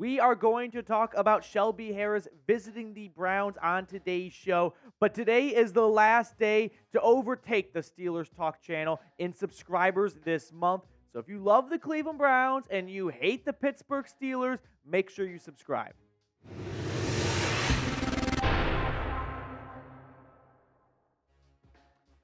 We are going to talk about Shelby Harris visiting the Browns on today's show. But today is the last day to overtake the Steelers Talk channel in subscribers this month. So if you love the Cleveland Browns and you hate the Pittsburgh Steelers, make sure you subscribe.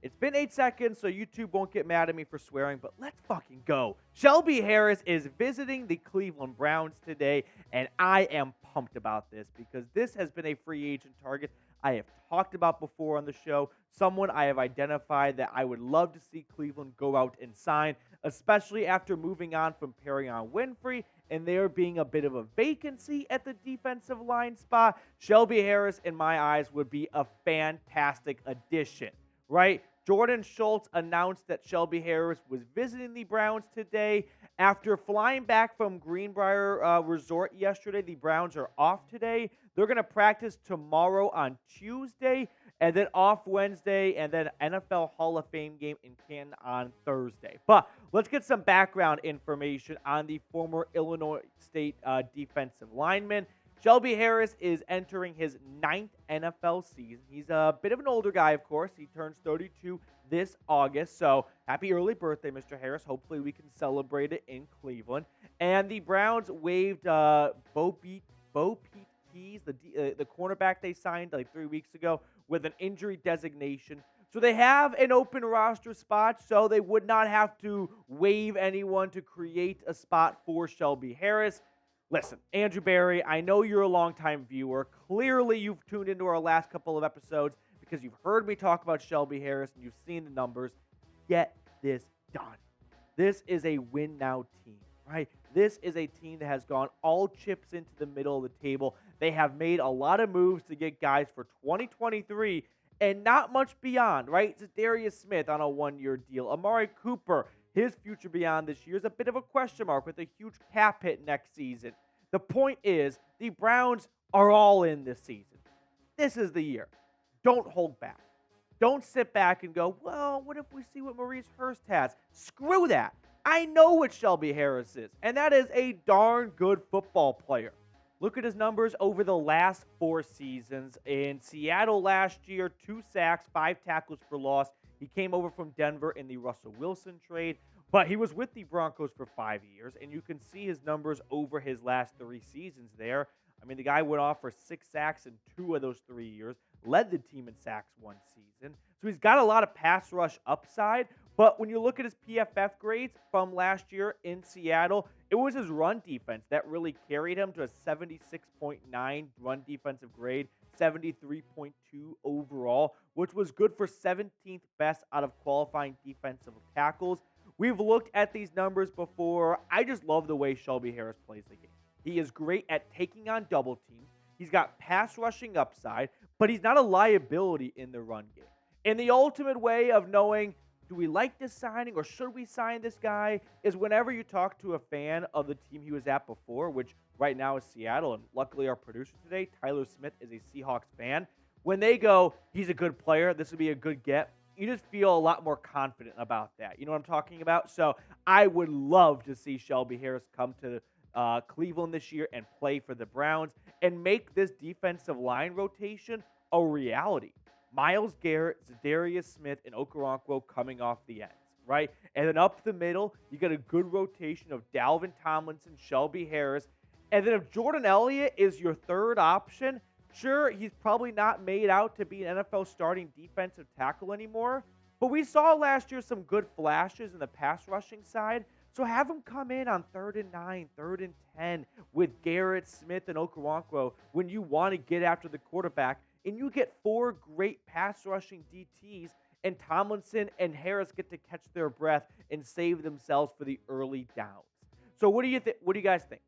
It's been 8 seconds, so YouTube won't get mad at me for swearing, but let's fucking go. Shelby Harris is visiting the Cleveland Browns today, and I am pumped about this because this has been a free agent target I have talked about before on the show, someone I have identified that I would love to see Cleveland go out and sign, especially after moving on from Perrion Winfrey and there being a bit of a vacancy at the defensive line spot. Shelby Harris, in my eyes, would be a fantastic addition, right? Jordan Schultz announced that Shelby Harris was visiting the Browns today. After flying back from Greenbrier Resort yesterday, the Browns are off today. They're going to practice tomorrow on Tuesday, and then off Wednesday, and then NFL Hall of Fame game in Canton on Thursday. But let's get some background information on the former Illinois State defensive lineman. Shelby Harris is entering his 9th NFL season. He's a bit of an older guy, of course. He turns 32 this August. So happy early birthday, Mr. Harris. Hopefully we can celebrate it in Cleveland. And the Browns waived Bo Pete Keys, the cornerback they signed like 3 weeks ago with an injury designation. So they have an open roster spot, so they would not have to waive anyone to create a spot for Shelby Harris. Listen, Andrew Barry, I know you're a longtime viewer. Clearly, you've tuned into our last couple of episodes because you've heard me talk about Shelby Harris and you've seen the numbers. Get this done. This is a win-now team, right? This is a team that has gone all chips into the middle of the table. They have made a lot of moves to get guys for 2023 and not much beyond, right? It's Darius Smith on a one-year deal. Amari Cooper, his future beyond this year is a bit of a question mark with a huge cap hit next season. The point is, the Browns are all in this season. This is the year. Don't hold back. Don't sit back and go, well, what if we see what Maurice Hurst has? Screw that. I know what Shelby Harris is, and that is a darn good football player. Look at his numbers over the last 4 seasons. In Seattle last year, 2 sacks, 5 tackles for loss. He came over from Denver in the Russell Wilson trade, but he was with the Broncos for 5 years, and you can see his numbers over his last 3 seasons there. I mean, the guy went off for 6 sacks in 2 of those 3 years, led the team in sacks 1 season. So he's got a lot of pass rush upside, but when you look at his PFF grades from last year in Seattle, it was his run defense that really carried him to a 76.9 run defensive grade, 73.2 overall, which was good for 17th best out of qualifying defensive tackles. We've looked at these numbers before. I just love the way Shelby Harris plays the game. He is great at taking on double teams. He's got pass rushing upside, but he's not a liability in the run game. And the ultimate way of knowing, do we like this signing or should we sign this guy, is whenever you talk to a fan of the team he was at before, which right now is Seattle, and luckily our producer today, Tyler Smith, is a Seahawks fan. When they go, he's a good player, this would be a good get, you just feel a lot more confident about that. You know what I'm talking about? So I would love to see Shelby Harris come to Cleveland this year and play for the Browns and make this defensive line rotation a reality. Myles Garrett, Darius Smith, and Okoronkwo coming off the ends, right? And then up the middle, you get a good rotation of Dalvin Tomlinson, Shelby Harris. And then if Jordan Elliott is your third option, sure, he's probably not made out to be an NFL starting defensive tackle anymore, but we saw last year some good flashes in the pass rushing side. So have him come in on 3rd and 9, 3rd and 10 with Garrett, Smith, and Okoronkwo when you want to get after the quarterback, and you get 4 great pass rushing DTs, and Tomlinson and Harris get to catch their breath and save themselves for the early downs. So what do you think? What do you guys think?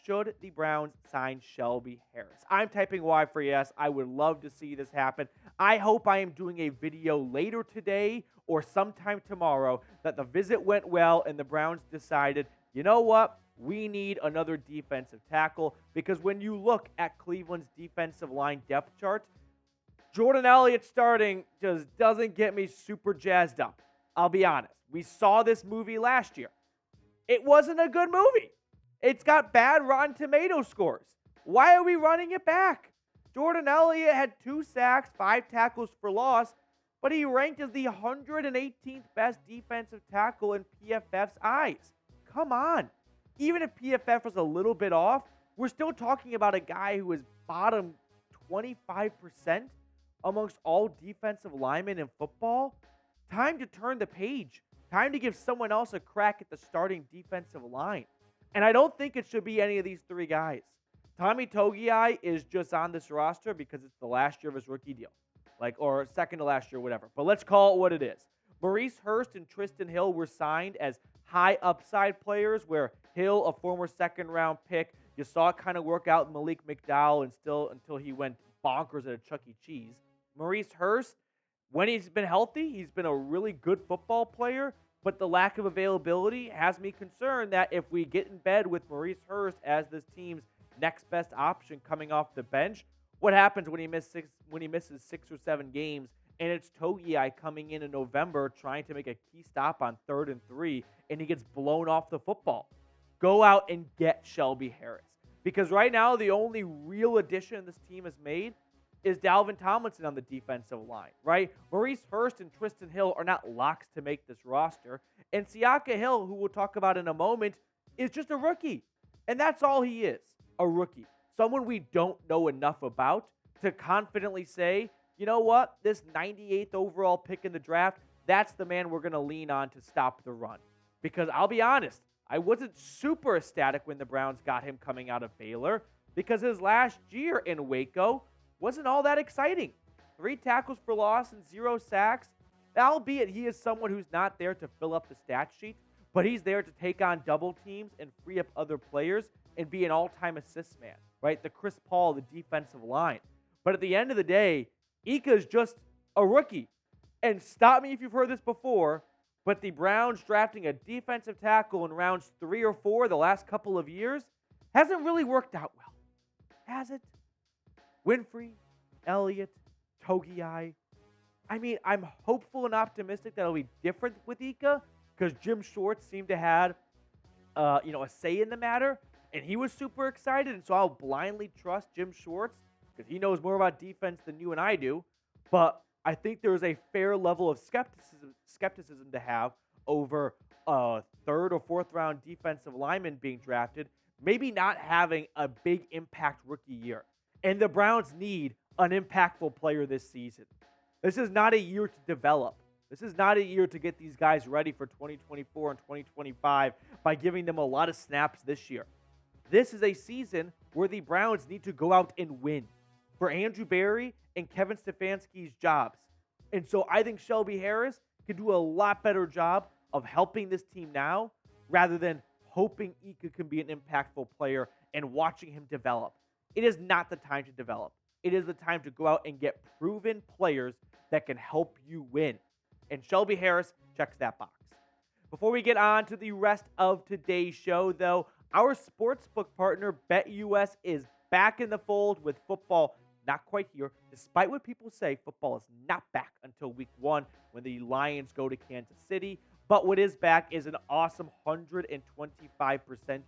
Should the Browns sign Shelby Harris? I'm typing Y for yes. I would love to see this happen. I hope I am doing a video later today or sometime tomorrow that the visit went well and the Browns decided, you know what? We need another defensive tackle, because when you look at Cleveland's defensive line depth chart, Jordan Elliott starting just doesn't get me super jazzed up. I'll be honest. We saw this movie last year. It wasn't a good movie. It's got bad Rotten Tomato scores. Why are we running it back? Jordan Elliott had 2 sacks, 5 tackles for loss, but he ranked as the 118th best defensive tackle in PFF's eyes. Come on. Even if PFF was a little bit off, we're still talking about a guy who is bottom 25% amongst all defensive linemen in football. Time to turn the page. Time to give someone else a crack at the starting defensive line. And I don't think it should be any of these 3 guys. Tommy Togiai is just on this roster because it's the last year of his rookie deal. Or second to last year, whatever. But let's call it what it is. Maurice Hurst and Tristan Hill were signed as high upside players, where Hill, a former second-round pick, you saw it kind of work out in Malik McDowell until he went bonkers at a Chuck E. Cheese. Maurice Hurst, when he's been healthy, he's been a really good football player, but the lack of availability has me concerned that if we get in bed with Maurice Hurst as this team's next best option coming off the bench, what happens when he misses 6 or 7 games and it's Togiai coming in November trying to make a key stop on 3rd and 3 and he gets blown off the football? Go out and get Shelby Harris. Because right now, the only real addition this team has made is Dalvin Tomlinson on the defensive line, right? Maurice Hurst and Tristan Hill are not locks to make this roster. And Siaka Hill, who we'll talk about in a moment, is just a rookie. And that's all he is, a rookie. Someone we don't know enough about to confidently say, you know what, this 98th overall pick in the draft, that's the man we're going to lean on to stop the run. Because I'll be honest, I wasn't super ecstatic when the Browns got him coming out of Baylor because his last year in Waco wasn't all that exciting. 3 tackles for loss and 0 sacks, albeit he is someone who's not there to fill up the stat sheet, but he's there to take on double teams and free up other players and be an all-time assist man, right? The Chris Paul, the defensive line. But at the end of the day, Ika is just a rookie. And stop me if you've heard this before, but the Browns drafting a defensive tackle in rounds 3 or 4 the last couple of years hasn't really worked out well. Has it? Winfrey, Elliott, Togiai. I mean, I'm hopeful and optimistic that it'll be different with Ika because Jim Schultz seemed to have a say in the matter, and he was super excited, and so I'll blindly trust Jim Schultz because he knows more about defense than you and I do. But I think there is a fair level of skepticism to have over a 3rd or 4th round defensive lineman being drafted, maybe not having a big impact rookie year. And the Browns need an impactful player this season. This is not a year to develop. This is not a year to get these guys ready for 2024 and 2025 by giving them a lot of snaps this year. This is a season where the Browns need to go out and win for Andrew Berry and Kevin Stefanski's jobs. And so I think Shelby Harris could do a lot better job of helping this team now rather than hoping Ika can be an impactful player and watching him develop. It is not the time to develop. It is the time to go out and get proven players that can help you win. And Shelby Harris checks that box. Before we get on to the rest of today's show, though, our sportsbook partner, BetUS, is back in the fold with football not quite here. Despite what people say, football is not back until week 1 when the Lions go to Kansas City. But what is back is an awesome 125%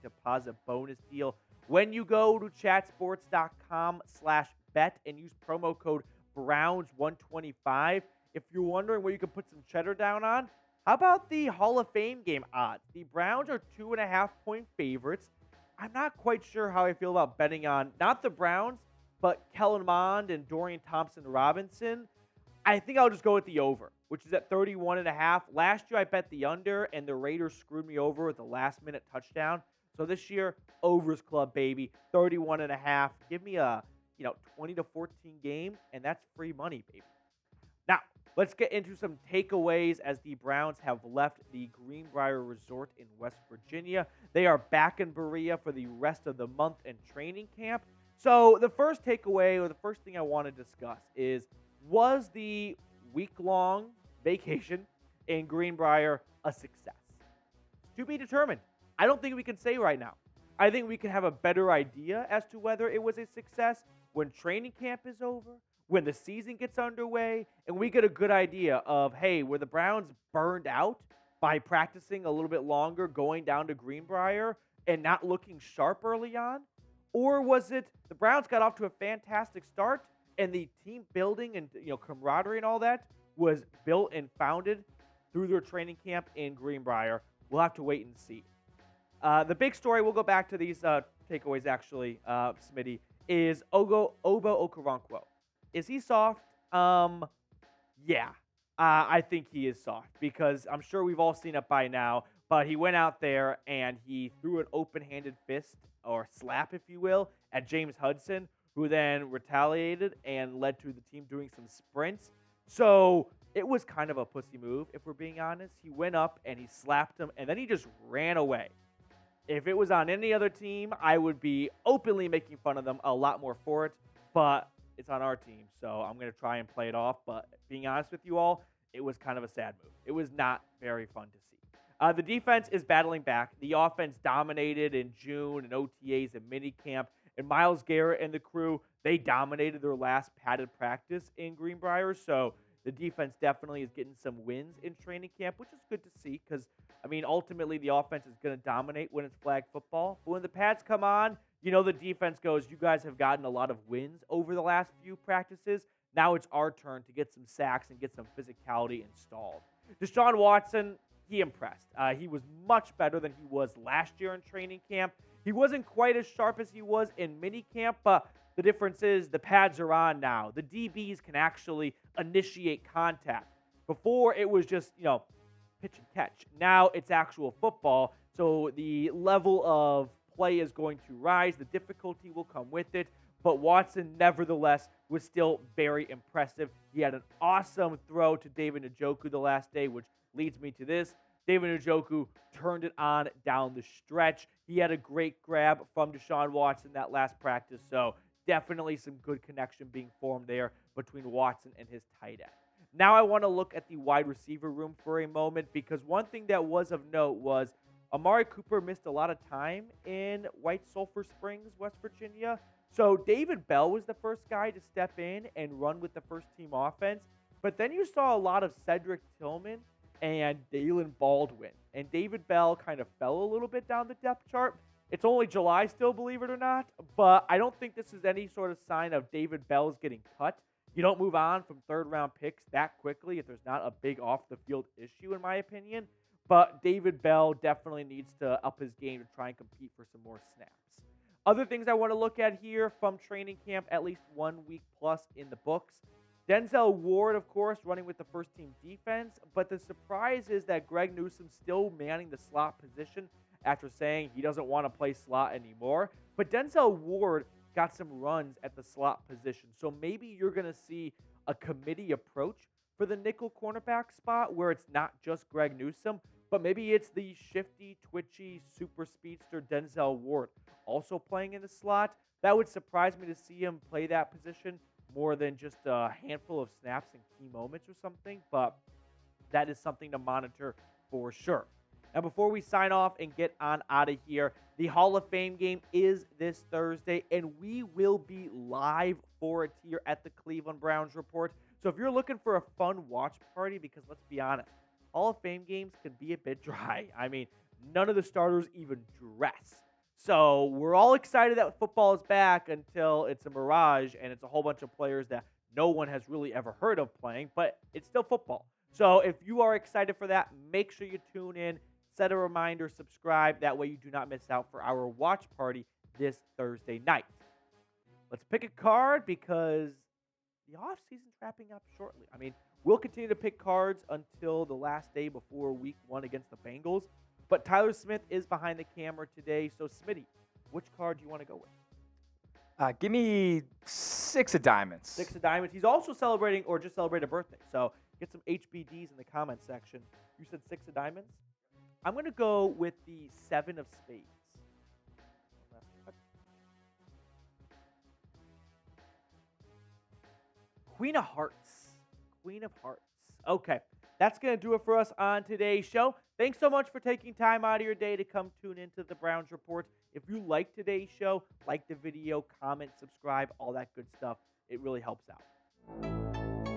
deposit bonus deal when you go to chatsports.com/bet and use promo code Browns125. If you're wondering where you can put some cheddar down on, how about the Hall of Fame game odds? The Browns are 2.5-point favorites. I'm not quite sure how I feel about betting on not the Browns, but Kellen Mond and Dorian Thompson-Robinson. I think I'll just go with the over, which is at 31.5. Last year I bet the under, and the Raiders screwed me over with a last-minute touchdown. So this year, overs club, baby, 31.5. Give me a 20-14 game, and that's free money, baby. Now, let's get into some takeaways as the Browns have left the Greenbrier Resort in West Virginia. They are back in Berea for the rest of the month in training camp. So the first takeaway, or the first thing I want to discuss is, was the week-long vacation in Greenbrier a success? To be determined. I don't think we can say right now. I think we can have a better idea as to whether it was a success when training camp is over, when the season gets underway, and we get a good idea of, hey, were the Browns burned out by practicing a little bit longer, going down to Greenbrier, and not looking sharp early on? Or was it the Browns got off to a fantastic start and the team building and camaraderie and all that was built and founded through their training camp in Greenbrier? We'll have to wait and see. The big story, we'll go back to these takeaways actually, Smitty, is Obo Okoronkwo. Is he soft? Yeah. I think he is soft because I'm sure we've all seen it by now, but he went out there and he threw an open-handed fist or slap, if you will, at James Hudson, who then retaliated and led to the team doing some sprints. So it was kind of a pussy move, if we're being honest. He went up and he slapped him, and then he just ran away. If it was on any other team, I would be openly making fun of them a lot more for it, but it's on our team, so I'm going to try and play it off. But being honest with you all, it was kind of a sad move. It was not very fun to see. The defense is battling back. The offense dominated in June and OTAs and minicamp. And Myles Garrett and the crew, they dominated their last padded practice in Greenbrier. So the defense definitely is getting some wins in training camp, which is good to see because, ultimately the offense is going to dominate when it's flag football. But when the pads come on, the defense goes, you guys have gotten a lot of wins over the last few practices. Now it's our turn to get some sacks and get some physicality installed. Deshaun Watson, he impressed. He was much better than he was last year in training camp. He wasn't quite as sharp as he was in minicamp, but the difference is the pads are on now. The DBs can actually initiate contact. Before, it was just, pitch and catch. Now it's actual football, so the level of play is going to rise. The difficulty will come with it. But Watson, nevertheless, was still very impressive. He had an awesome throw to David Njoku the last day, which leads me to this. David Njoku turned it on down the stretch. He had a great grab from Deshaun Watson that last practice, so definitely some good connection being formed there between Watson and his tight end. Now I want to look at the wide receiver room for a moment because one thing that was of note was Amari Cooper missed a lot of time in White Sulphur Springs, West Virginia. So David Bell was the first guy to step in and run with the first-team offense. But then you saw a lot of Cedric Tillman and Dalen Baldwin. And David Bell kind of fell a little bit down the depth chart. It's only July still, believe it or not. But I don't think this is any sort of sign of David Bell's getting cut. You don't move on from third-round picks that quickly if there's not a big off-the-field issue, in my opinion. But David Bell definitely needs to up his game to try and compete for some more snaps. Other things I want to look at here from training camp, at least 1 week plus in the books. Denzel Ward, of course, running with the first-team defense. But the surprise is that Greg Newsome's still manning the slot position after saying he doesn't want to play slot anymore. But Denzel Ward got some runs at the slot position. So maybe you're going to see a committee approach for the nickel cornerback spot where it's not just Greg Newsome, but maybe it's the shifty, twitchy, super speedster Denzel Ward also playing in the slot. That would surprise me to see him play that position more than just a handful of snaps in key moments or something, but that is something to monitor for sure. Now, before we sign off and get on out of here, the Hall of Fame game is this Thursday, and we will be live for it here at the Cleveland Browns Report. So if you're looking for a fun watch party, because let's be honest, Hall of Fame games can be a bit dry. None of the starters even dress. So we're all excited that football is back until it's a mirage and it's a whole bunch of players that no one has really ever heard of playing, but it's still football. So if you are excited for that, make sure you tune in, set a reminder, subscribe. That way you do not miss out for our watch party this Thursday night. Let's pick a card because the offseason's wrapping up shortly. We'll continue to pick cards until the last day before week 1 against the Bengals. But Tyler Smith is behind the camera today. So, Smitty, which card do you want to go with? Give me 6 of diamonds. 6 of diamonds. He's also celebrating or just celebrated a birthday. So, get some HBDs in the comment section. You said 6 of diamonds? I'm going to go with the 7 of spades. Queen of hearts. Queen of hearts. Okay, that's going to do it for us on today's show. Thanks so much for taking time out of your day to come tune into the Browns Report. If you like today's show, like the video, comment, subscribe, all that good stuff. It really helps out.